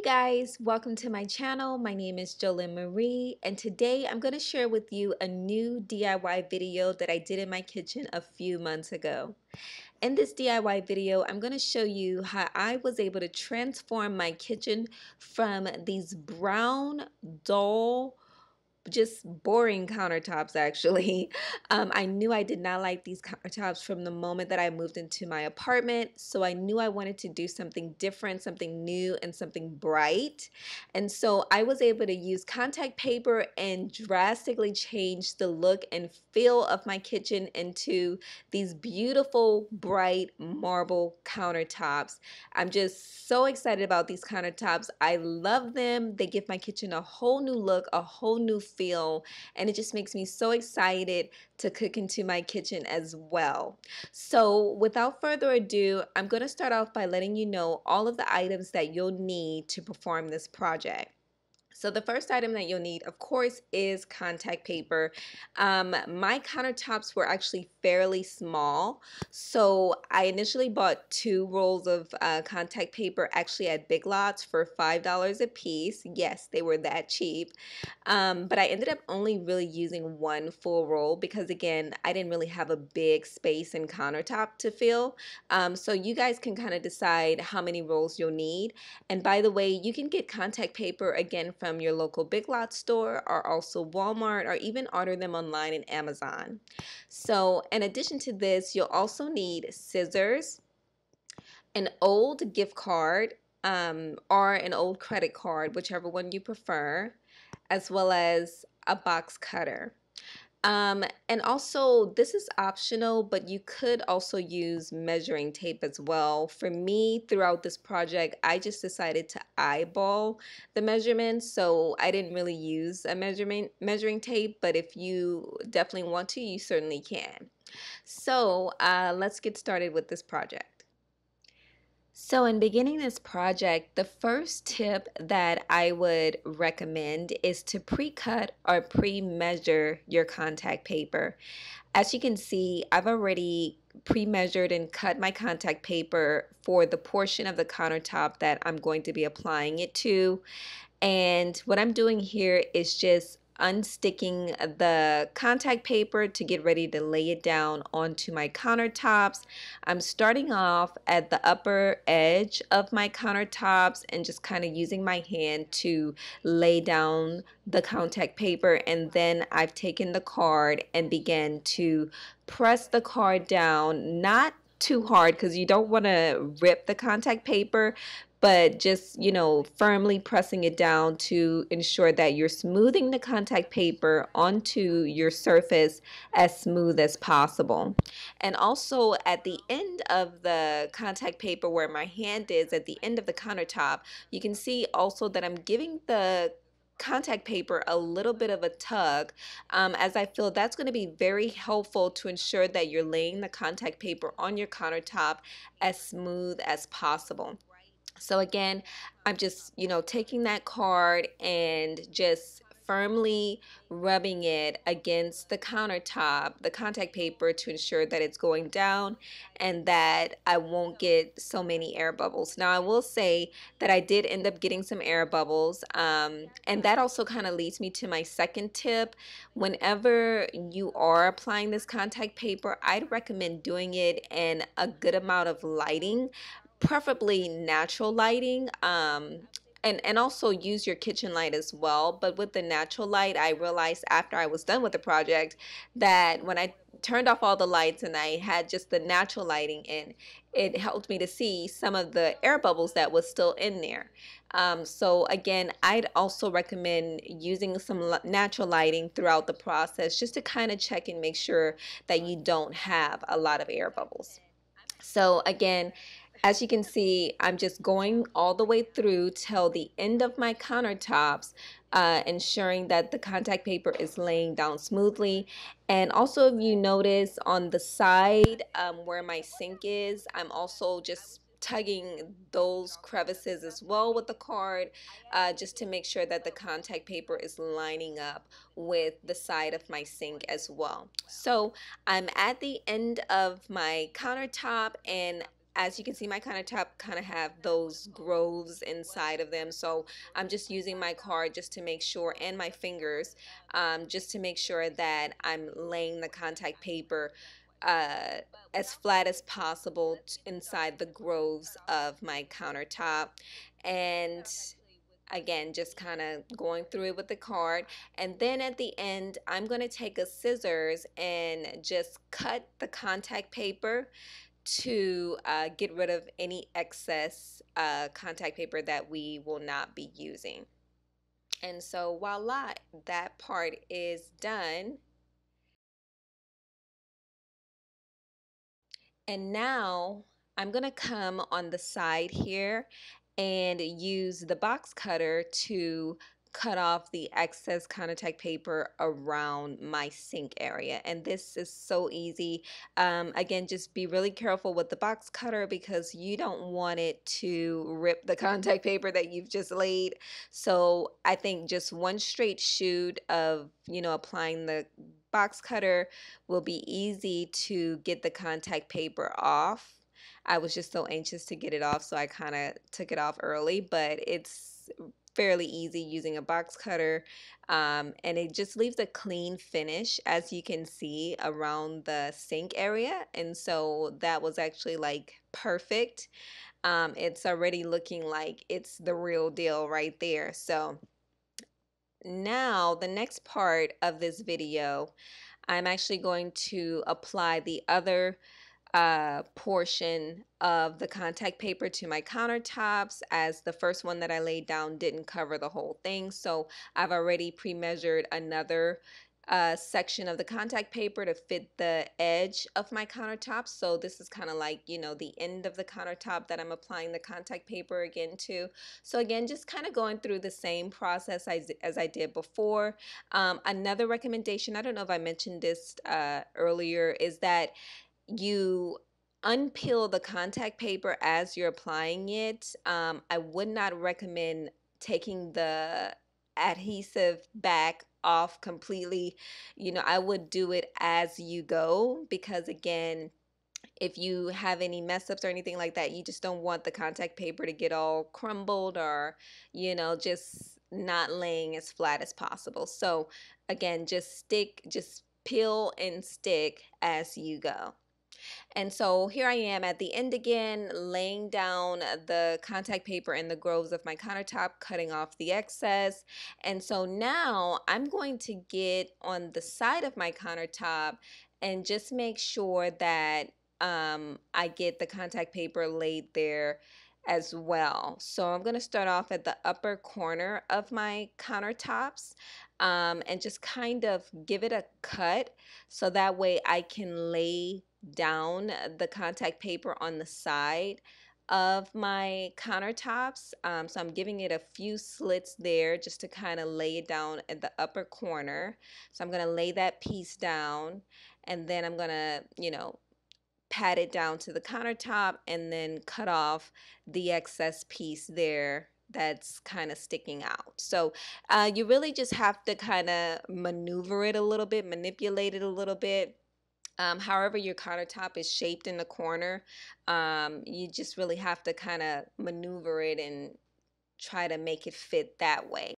guys, welcome to my channel. My name is Jolyn Marie, and today I'm going to share with you a new DIY video that I did in my kitchen a few months ago. In this DIY video, I'm going to show you how I was able to transform my kitchen from these brown, dull, just boring countertops actually. I knew I did not like these countertops from the moment that I moved into my apartment, so I knew I wanted to do something different, something new, and something bright. And so I was able to use contact paper and drastically change the look and feel of my kitchen into these beautiful, bright marble countertops. I'm just so excited about these countertops. I love them. They give my kitchen a whole new look, a whole new feel, and it just makes me so excited to cook into my kitchen as well. So without further ado, I'm going to start off by letting you know all of the items that you'll need to perform this project. So the first item that you'll need, of course, is contact paper. My countertops were actually fairly small, so I initially bought 2 rolls of contact paper actually at Big Lots for $5 a piece. Yes, they were that cheap. But I ended up only really using 1 full roll because, again, I didn't really have a big space and countertop to fill. So you guys can kind of decide how many rolls you'll need. And by the way, you can get contact paper again from your local Big Lots store or also Walmart, or even order them online in Amazon. So in addition to this, you'll also need scissors, an old gift card, or an old credit card, whichever one you prefer, as well as a box cutter. And also, this is optional, but you could also use measuring tape as well. For me, throughout this project, I just decided to eyeball the measurements, so I didn't really use a measuring tape, but if you definitely want to, you certainly can. So let's get started with this project. So in beginning this project, the first tip that I would recommend is to pre-cut or pre-measure your contact paper. As you can see, I've already pre-measured and cut my contact paper for the portion of the countertop that I'm going to be applying it to. And what I'm doing here is just unsticking the contact paper to get ready to lay it down onto my countertops. I'm starting off at the upper edge of my countertops and just kind of using my hand to lay down the contact paper, and then I've taken the card and began to press the card down, not too hard because you don't want to rip the contact paper, but just, firmly pressing it down to ensure that you're smoothing the contact paper onto your surface as smooth as possible. And also at the end of the contact paper where my hand is, at the end of the countertop, you can see also that I'm giving the contact paper a little bit of a tug, as I feel that's going to be very helpful to ensure that you're laying the contact paper on your countertop as smooth as possible. So again, I'm just, taking that card and just firmly rubbing it against the countertop, the contact paper, to ensure that it's going down and that I won't get so many air bubbles. Now, I will say that I did end up getting some air bubbles, and that also kind of leads me to my second tip. Whenever you are applying this contact paper, I'd recommend doing it in a good amount of lighting, preferably natural lighting, and also use your kitchen light as well. But with the natural light, I realized after I was done with the project that when I turned off all the lights and I had just the natural lighting in, it helped me to see some of the air bubbles that was still in there. So again, I'd also recommend using some natural lighting throughout the process, just to kind of check and make sure that you don't have a lot of air bubbles. So again, as you can see, I'm just going all the way through till the end of my countertops, ensuring that the contact paper is laying down smoothly. And also, if you notice on the side where my sink is, I'm also just tugging those crevices as well with the card, just to make sure that the contact paper is lining up with the side of my sink as well. So I'm at the end of my countertop, and as you can see, my countertop kind of have those grooves inside of them. So I'm just using my card just to make sure, and my fingers, just to make sure that I'm laying the contact paper uh, as flat as possible inside the grooves of my countertop. And again, just kind of going through it with the card. And then at the end, I'm going to take a scissors and just cut the contact paper to get rid of any excess contact paper that we will not be using. And so voila, that part is done. And now I'm going to come on the side here and use the box cutter to cut off the excess contact paper around my sink area. And this is so easy. Again, just be really careful with the box cutter because you don't want it to rip the contact paper that you've just laid. So I think just one straight shoot of, applying the box cutter will be easy to get the contact paper off. I was just so anxious to get it off, so I kind of took it off early, but it's fairly easy using a box cutter, and it just leaves a clean finish, as you can see, around the sink area. And so that was actually like perfect. It's already looking like it's the real deal right there. So now the next part of this video, I'm actually going to apply the other portion of the contact paper to my countertops, as the first one that I laid down didn't cover the whole thing. So I've already pre-measured another section of the contact paper to fit the edge of my countertop. So this is kind of like, the end of the countertop that I'm applying the contact paper again to. So again, just kind of going through the same process as I did before. Another recommendation, I don't know if I mentioned this earlier, is that you unpeel the contact paper as you're applying it. I would not recommend taking the adhesive back off completely. I would do it as you go, because again, if you have any mess ups or anything like that, you just don't want the contact paper to get all crumbled or, just not laying as flat as possible. So again, just peel and stick as you go. And so here I am at the end again, laying down the contact paper in the grooves of my countertop, cutting off the excess. And so now I'm going to get on the side of my countertop and just make sure that I get the contact paper laid there as well. So I'm going to start off at the upper corner of my countertops, and just kind of give it a cut so that way I can lay down the contact paper on the side of my countertops. So I'm giving it a few slits there just to kind of lay it down at the upper corner. So I'm going to lay that piece down, and then I'm going to, pat it down to the countertop and then cut off the excess piece there that's kind of sticking out. So you really just have to kind of maneuver it a little bit, manipulate it a little bit. However your countertop is shaped in the corner, you just really have to kind of maneuver it and try to make it fit that way.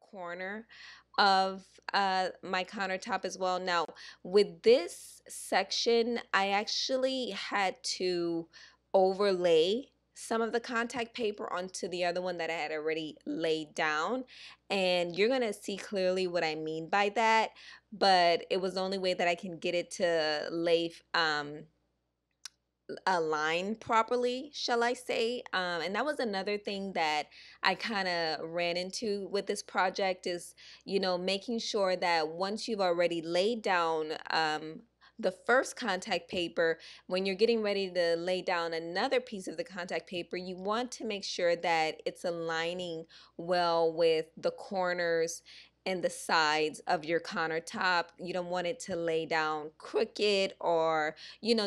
corner of my countertop as well. Now, with this section, I actually had to overlay some of the contact paper onto the other one that I had already laid down. And you're going to see clearly what I mean by that. But it was the only way that I can get it to lay align properly, shall I say. And that was another thing that I kind of ran into with this project is, making sure that once you've already laid down the first contact paper, when you're getting ready to lay down another piece of the contact paper, you want to make sure that it's aligning well with the corners and the sides of your countertop. You don't want it to lay down crooked or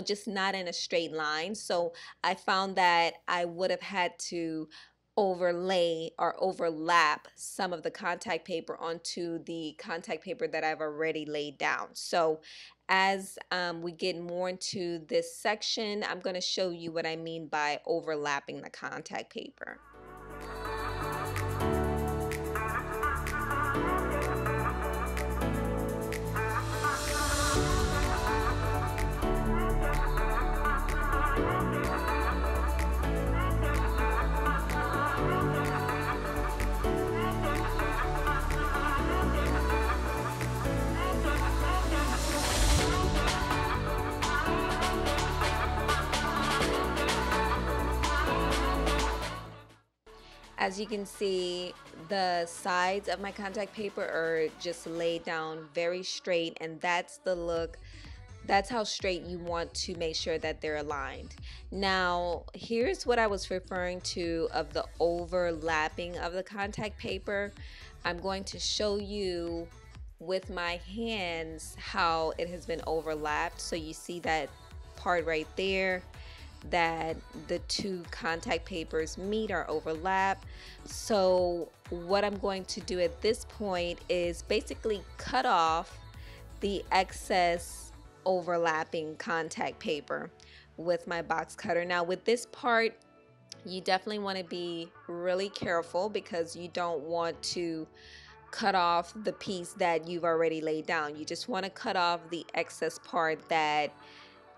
just not in a straight line. So I found that I would have had to overlay or overlap some of the contact paper onto the contact paper that I've already laid down. So as we get more into this section, I'm going to show you what I mean by overlapping the contact paper. As you can see, the sides of my contact paper are just laid down very straight, and that's the look. That's how straight you want to make sure that they're aligned. Now, here's what I was referring to of the overlapping of the contact paper. I'm going to show you with my hands how it has been overlapped. So you see that part right there, that the two contact papers meet or overlap. So what I'm going to do at this point is basically cut off the excess overlapping contact paper with my box cutter. Now with this part, you definitely want to be really careful because you don't want to cut off the piece that you've already laid down. You just want to cut off the excess part that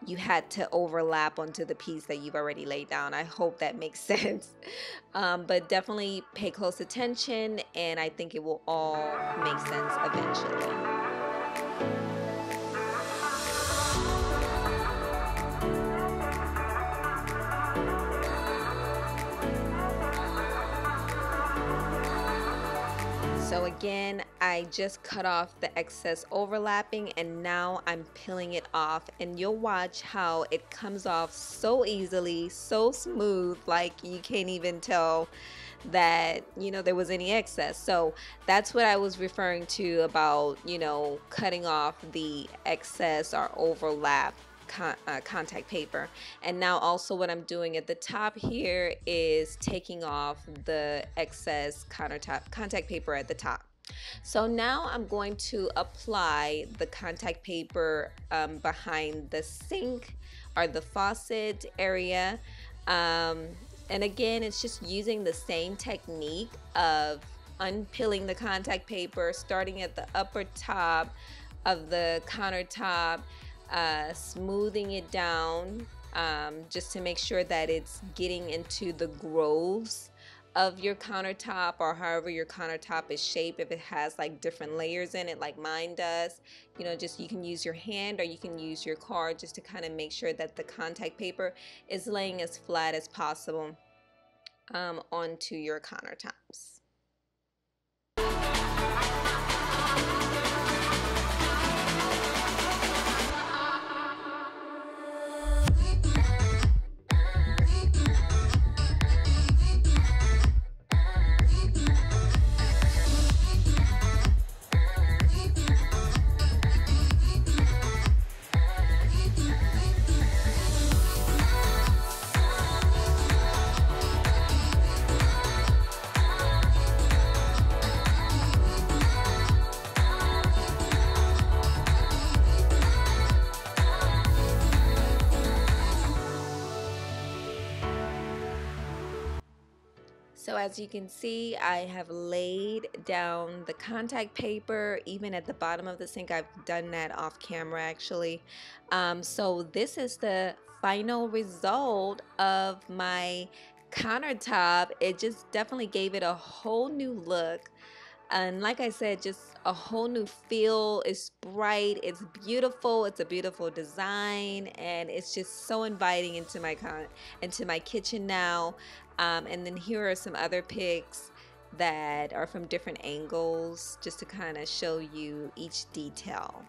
you had to overlap onto the piece that you've already laid down. I hope that makes sense. But definitely pay close attention, and I think it will all make sense eventually. So again, I just cut off the excess overlapping, and now I'm peeling it off, and you'll watch how it comes off so easily, so smooth, like you can't even tell that there was any excess. So that's what I was referring to about cutting off the excess or overlap contact paper. And now also what I'm doing at the top here is taking off the excess contact paper at the top. So now I'm going to apply the contact paper behind the sink or the faucet area, and again, it's just using the same technique of unpeeling the contact paper, starting at the upper top of the countertop, smoothing it down just to make sure that it's getting into the grooves of your countertop, or however your countertop is shaped. If it has like different layers in it like mine does, just you can use your hand or you can use your card just to kind of make sure that the contact paper is laying as flat as possible onto your countertops. as you can see, I have laid down the contact paper even at the bottom of the sink. I've done that off camera actually. So this is the final result of my countertop. It just definitely gave it a whole new look. And like I said, just a whole new feel. It's bright, it's beautiful, it's a beautiful design, and it's just so inviting into my kitchen now. And then here are some other pics that are from different angles just to kind of show you each detail.